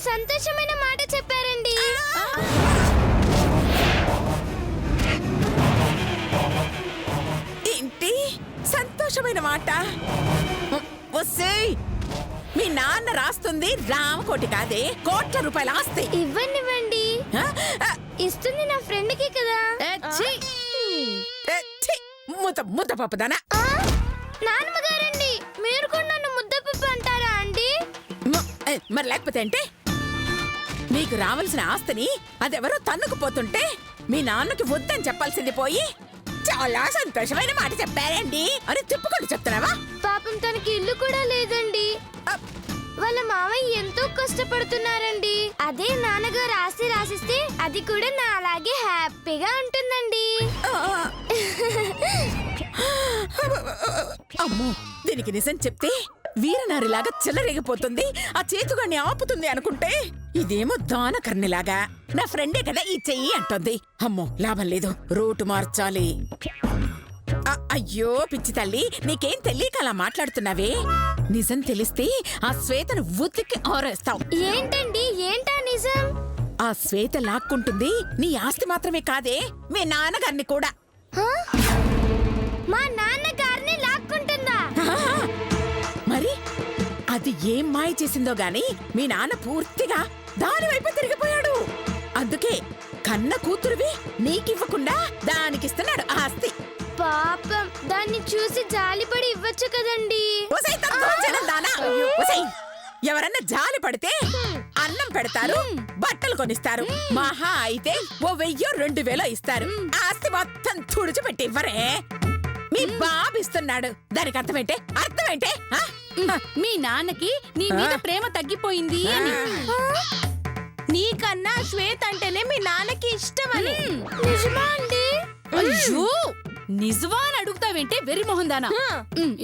సంతోషమైన మాట చెప్పారండి. ఏంటి సంతోషమైన మాట? వసేయ్, మీ నాన్న రాస్తుంది రామకోటి కాదే, కోట్ల రూపాయల ఆస్తి. ఇవ్వండి. ఇస్తుంది నా ఫ్రెండ్ కి కదా. ముద్ద పప్పుదానా. నాన్నగారండి, మీరు కూడా నన్ను ముద్దపప్పు అంటారా అండి? మరి లేకపోతే అంటే నీకు రావాల్సిన ఆస్తిని అదెవరో తన్నుకుపోతుంటే మీ నాన్నకి వద్దని చెప్పాల్సింది పోయి చాలా సంతోషమైన మాట చెప్పారండి అని తిప్పుకొని చెప్తున్నావా? పాపం తనకి ఇల్లు కూడా లేదండి. వాళ్ళ మామయ్య ఎంతో కష్టపడుతున్నారండి. అదే నాన్నగారు ఆస్తి రాసిస్తే అది కూడా నా అలాగే హ్యాపీగా ఉంటుందండి. అమ్మో, దీనికి నిజం చెప్తే వీరనారిలాగా చెలరేగిపోతుంది, ఆ చేతుగాన్ని ఆపుతుంది అనుకుంటే ఇదేమో దానకర్ణిలాగా నా ఫ్రెండే కదా ఈ చెయ్యి అంటుంది. అమ్మో, లాభం లేదు, రూటు మార్చాలి. అయ్యో పిచ్చి తల్లి, నీకేం తెలియక అలా మాట్లాడుతున్నావే? నిజం తెలిస్తే ఆ శ్వేతను ఉతికి ఆరేస్తావు. ఏంటండి, ఏంటా నిజం? ఆ శ్వేత లాక్కుంటుంది నీ ఆస్తి మాత్రమే కాదే, మీ నాన్నగారిని కూడా. మా నాన్నగారిని లాక్కుంటుందా? మరి అది ఏం మాయ చేసిందో గాని మీ నాన్న పూర్తిగా దాని వైపు తిరిగిపోయాడు. అందుకే కన్న కూతురువి నీకివ్వకుండా దానికిస్తున్నాడు ఆస్తి. పాపం, దాన్ని చూసి జాలిపడి ఇవ్వచ్చు కదండి. ఎవరన్నా జాలి పడితే అన్నం పెడతారు, బట్టలు కొనిస్తారు, మహా అయితే ఓ 1000-2000 ఇస్తారు. ఆస్తి మొత్తం తుడిచిపెట్టి ఇవ్వరే. మీ బాబు ఇస్తున్నాడు, దానికి అర్థమేంటే? అర్థమేంటే? మీ నాన్నకి నీ మీద ప్రేమ తగ్గిపోయింది అని. నీకన్నా శ్వేత అంటేనే మీ నాన్నకి ఇష్టమని. నిజమా అండి? అయ్యో, నిజమా అని అడుగుతావేంటే వెర్రి మొహందానా?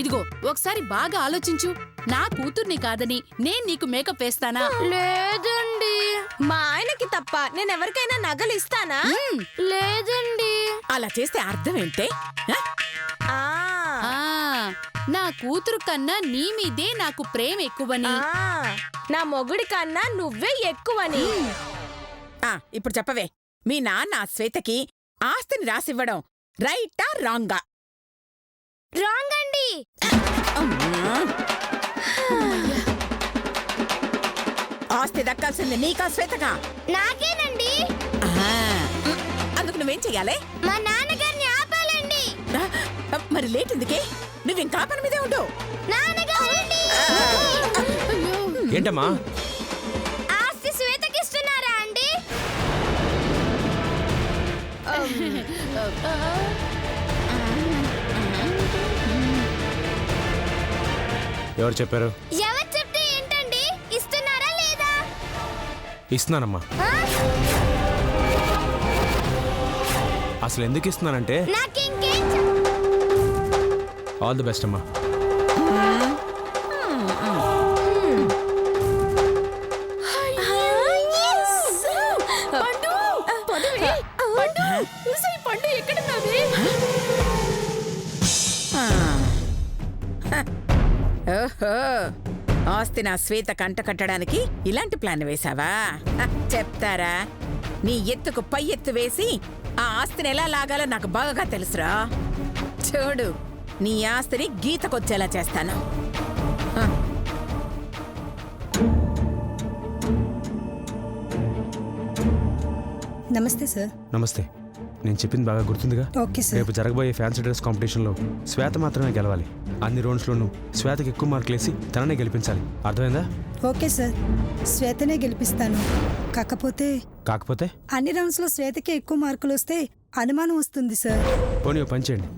ఇదిగో ఒకసారి బాగా ఆలోచించు. నా కూతుర్ని కాదని నేను నీకు మేకప్ వేస్తానా? లేదండి. మా ఆయనకి తప్ప నేనెవరికైనా నగలు ఇస్తానా? లేదండి. అలా చేస్తే అర్థం ఏంటే? నా కూతురు కన్నా నీ మీదే నాకు ప్రేమ ఎక్కువని. నా మొగుడి కన్నా నువ్వే ఎక్కువని. ఇప్పుడు చెప్పవే, మీ నాన్న శ్వేతకి ఆస్తిని రాసివ్వడం రైటా రాంగా? రాంగ్ అండి. ఆస్తి దక్కాల్సింది నీకా శ్వేతగా? నాకేనండి. అందుకు నువ్వేం చెయ్యాలి? మా నాన్నగారిని ఆపాలండి. మరి లేట్ ఎందుకే? నువ్వింకా పని మీదే ఉండు. ఏంటమ్మా? ఆస్తి శ్వేతకి ఇస్తున్నారా అండి? ఎవరు చెప్పారు? ఎవరు చెప్తే ఏంటండి? ఇస్తున్నారా లేదా? ఇస్తున్నానమ్మా. అసలు ఎందుకు ఇస్తున్నానంటే ఆల్ ది బెస్ట్ అమ్మా. ఓహో, ఆస్తి నా శ్వేత కంట కట్టడానికి ఇలాంటి ప్లాన్ వేశావా? చెప్తారా? నీ ఎత్తుకు పై ఎత్తు వేసి ఆ ఆస్తిని ఎలా లాగాలో నాకు బాగా తెలుసురా. చూడు, నీ ఆస్తిని గీతకొచ్చేలా చేస్తాను. నమస్తే సార్. నమస్తే. నేను చెప్పింది బాగా గుర్తుందిగా? Okay sir. రేపు జరగబోయే ఫ్యాన్సీ డ్రెస్ కాంపిటీషన్లో శ్వేత మాత్రమే గెలవాలి. అన్ని రౌండ్స్లోనూ శ్వేతకి ఎక్కువ మార్కులేసి తననే గెలిపించాలి. అర్థమైందా? ఓకే సార్, శ్వేతనే గెలిపిస్తాను. కాకపోతే అన్ని రౌండ్స్లో శ్వేతకే ఎక్కువ మార్కులు వస్తే అనుమానం వస్తుంది సార్. పోనీ పని చేయండి,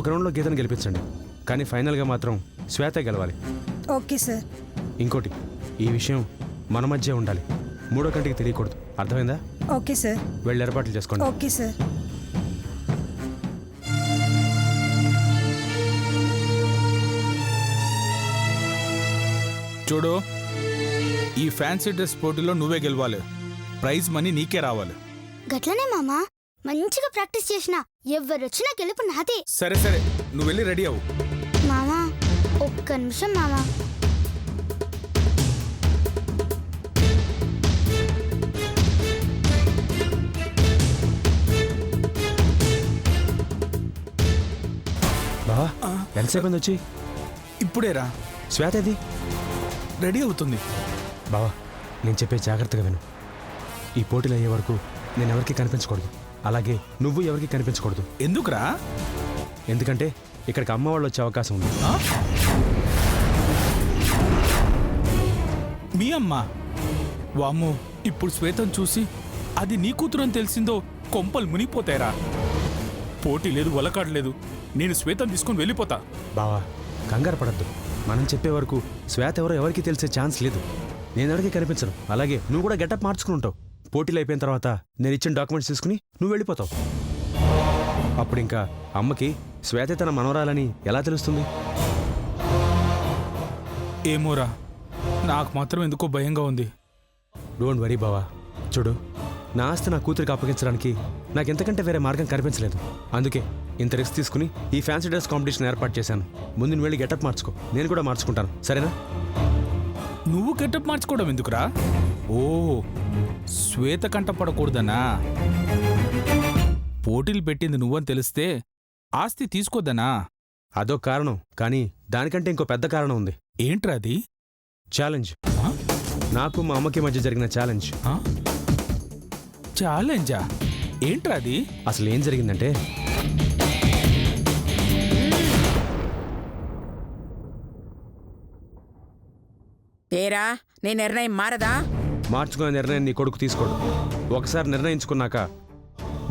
ఒక రౌండ్లో గీతను గెలిపించండి, కానీ ఫైనల్గా మాత్రం శ్వేత గెలవాలి. Okay sir. ఇంకోటి, ఈ విషయం మన మధ్య ఉండాలి, మూడో కంటికి తెలియకూడదు. అర్థమైందా? Okay sir. వెళ్ళి ఏర్పాట్లు చేసుకోండి. Okay sir. చూడు, ఈ ఫ్యాన్సీ డ్రెస్ పోటీలో నువ్వే గెలవాలి. ప్రైజ్ మనీ నీకే రావాలి. గట్లనే మామా, మంచిగా ప్రాక్టీస్ చేసిన ఎవరొచ్చినా గెలుపు నాదే. సరే సరే, నువ్వు వెళ్ళి రెడీ అవ్వు. మామా, ఒక్క నిమిషం మామా. ఎంతసేపు అయింది వచ్చి? ఇప్పుడేరా శ్వేత ఏది? రెడీ అవుతుంది. బావా నేను చెప్పే జాగ్రత్తగా విను. ఈ పోటీలు అయ్యే వరకు నేను ఎవరికి కనిపించకూడదు, అలాగే నువ్వు ఎవరికి కనిపించకూడదు. ఎందుకురా? ఎందుకంటే ఇక్కడికి అమ్మ వాళ్ళు వచ్చే అవకాశం ఉంది. ఆ? మీ అమ్మ? వామ్మో, ఇప్పుడు శ్వేతను చూసి అది నీ కూతురు అని తెలిసిందో కొంపలు మునిగిపోతాయిరా. పోటీ లేదు, వలకాడలేదు, నేను శ్వేతను తీసుకొని వెళ్ళిపోతా. బావా కంగారు పడద్దు. మనం చెప్పే వరకు శ్వేత ఎవరో ఎవరికి తెలిసే ఛాన్స్ లేదు. నేను ఎవరికి కనిపించను, అలాగే నువ్వు కూడా గెటప్ మార్చుకుని ఉంటావు. పోటీలు అయిపోయిన తర్వాత నేను ఇచ్చిన డాక్యుమెంట్స్ తీసుకుని నువ్వు వెళ్ళిపోతావు. అప్పుడు ఇంకా అమ్మకి శ్వేత తన మనవరాలని ఎలా తెలుస్తుంది? ఏమోరా, నాకు మాత్రం ఎందుకో భయంగా ఉంది. డోంట్ వరీ బావా. చూడు, నా ఆస్తి నా కూతురికి అప్పగించడానికి నాకు ఎంతకంటే వేరే మార్గం కనిపించలేదు. అందుకే ఇంత రిస్క్ తీసుకుని ఈ ఫ్యాన్సీ డ్రెస్ కాంపిటీషన్ ఏర్పాటు చేశాను. ముందు నువ్వు వెళ్ళి గెటప్ మార్చుకో, నేను కూడా మార్చుకుంటాను, సరేనా? నువ్వు గెటప్ మార్చుకోవడం ఎందుకురా? ఓ, శ్వేత కంట పడకూడదనా? పోటీలు పెట్టింది నువ్వని తెలిస్తే ఆస్తి తీసుకోద్దనా? అదో కారణం, కానీ దానికంటే ఇంకో పెద్ద కారణం ఉంది. ఏంట్రా అది? ఛాలెంజ్. ఆ? నాకు మా అమ్మకి మధ్య జరిగిన ఛాలెంజ్. ఆ? ఛాలెంజా? ఏంట్రా అది? అసలు ఏం జరిగిందంటే, ఏరా నీ నిర్ణయం మారదా? మార్చుకునే నిర్ణయం నీ కొడుకు తీసుకోడు. ఒకసారి నిర్ణయించుకున్నాక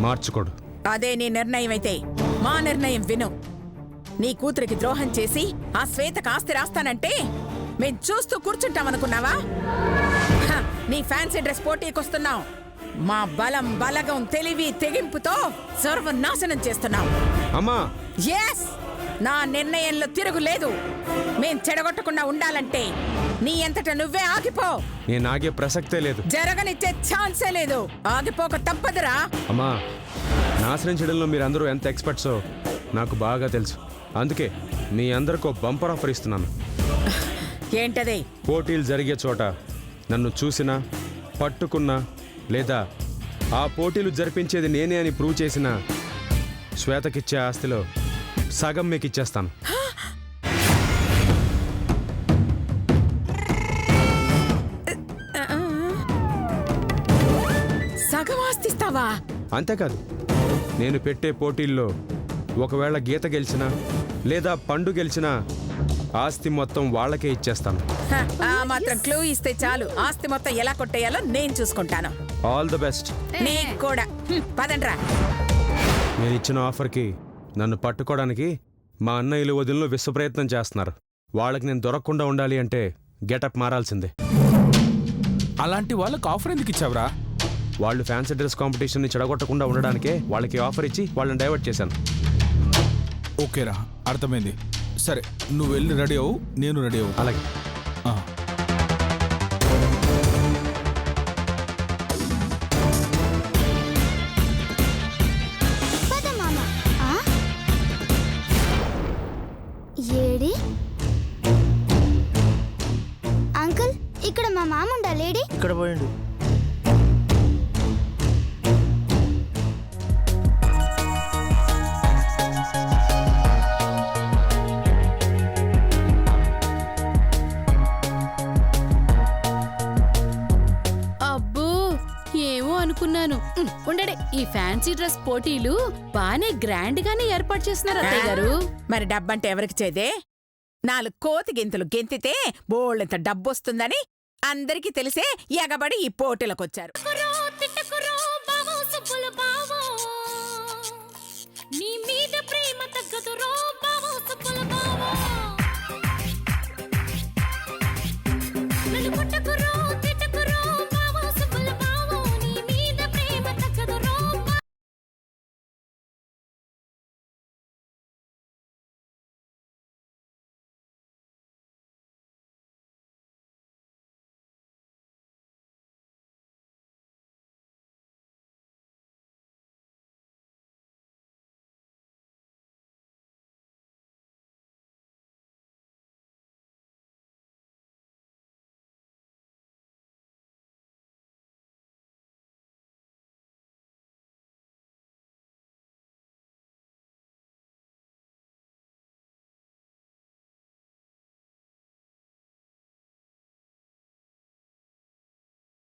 మార్చుకోడు. అదే నీ నిర్ణయం అయితే మా నిర్ణయం విను. నీ కూతురికి ద్రోహం చేసి ఆ శ్వేతకు ఆస్తి రాస్తానంటే మేం చూస్తూ కూర్చుంటామనుకున్నావా? హ, నీ ఫ్యాన్సీ డ్రెస్ పోటీకొస్తున్నావు. మా బలం బలగం తెలివి తెగింపుతో సర్వనాశనం చేస్తున్నావు. అమ్మా, ఎస్, నా నిర్ణయంలో తిరుగులేదు. మేం చెడగొట్టకుండా ఉండాలంటే నీ అంతట నువ్వే ఆగిపో. నేను ఆగే ప్రసక్తే లేదు. జరగనిచ్చే ఛాన్సే లేదు. ఆగిపోక తప్పదురా. అమ్మా, నాశనం చేయడంలో మీరందరూ ఎంత ఎక్స్పర్ట్సో నాకు బాగా తెలుసు. అందుకే మీ అందరికీ బంపర్ ఆఫర్ ఇస్తున్నాను. ఏంటది? పోటీలు జరిగే చోట నన్ను చూసినా, పట్టుకున్నా, లేదా ఆ పోటీలు జరిపించేది నేనే అని ప్రూవ్ చేసినా శ్వేతకిచ్చే ఆస్తిలో సగం మీకు ఇచ్చేస్తాను. సగం ఆస్తిస్తావా? అంతేకాదు, నేను పెట్టే పోటీల్లో ఒకవేళ గీత గెలిచినా లేదా పండు గెలిచినా ఆస్తి మొత్తం వాళ్ళకే ఇచ్చేస్తాను. హ, ఆ మాత్రం క్లూ ఇస్తే చాలు. ఆస్తి మొత్తం ఎలా కొట్టేయాలో నేను చూసుకుంటాను. All the best. నీకు కూడా. పదండ్రా. నేను ఇచ్చిన ఆఫర్కి నన్ను పట్టుకోవడానికి మా అన్నయ్యలు వదిలిలో విశ్వప్రయత్నం చేస్తున్నారు. వాళ్ళకి నేను దొరకకుండా ఉండాలి అంటే గెటప్ మారాల్సిందే. అలాంటి వాళ్ళకు ఆఫర్ ఎందుకు ఇచ్చావురా? వాళ్ళు ఫ్యాన్సీ డ్రెస్ కాంపిటీషన్ని చెడగొట్టకుండా ఉండడానికే వాళ్ళకి ఆఫర్ ఇచ్చి వాళ్ళని డైవర్ట్ చేశాను. ఓకేరా, అర్థమైంది. సరే, నువ్వు వెళ్ళి రెడీ అవ్వు, నేను రెడీ అవ్వు. అలాగే. ఆ. పద మామ. ఆ? ఏడి అంకుల్, ఇక్కడ మా మామ ఉండాలేడి? ఇక్కడ పోయిండు. అబ్బో, ఏమో అనుకున్నాను. ఉండడే, ఈ ఫ్యాన్సీ డ్రెస్ పోటీలు బానే గ్రాండ్ గానే ఏర్పాటు చేస్తున్నారు అత్తయ్య గారు. మరి డబ్బంటే ఎవరికి చేదే? 4 కోతి గింతలు గెంతితే బోళ్ళంత డబ్బొస్తుందని అందరికీ తెలిసే ఎగబడి ఈ పోటీలకొచ్చారు. నీ మీద ప్రేమ తగ్గదురో బావో సుబ్బుల బావో. నన్ను కొట్టకురో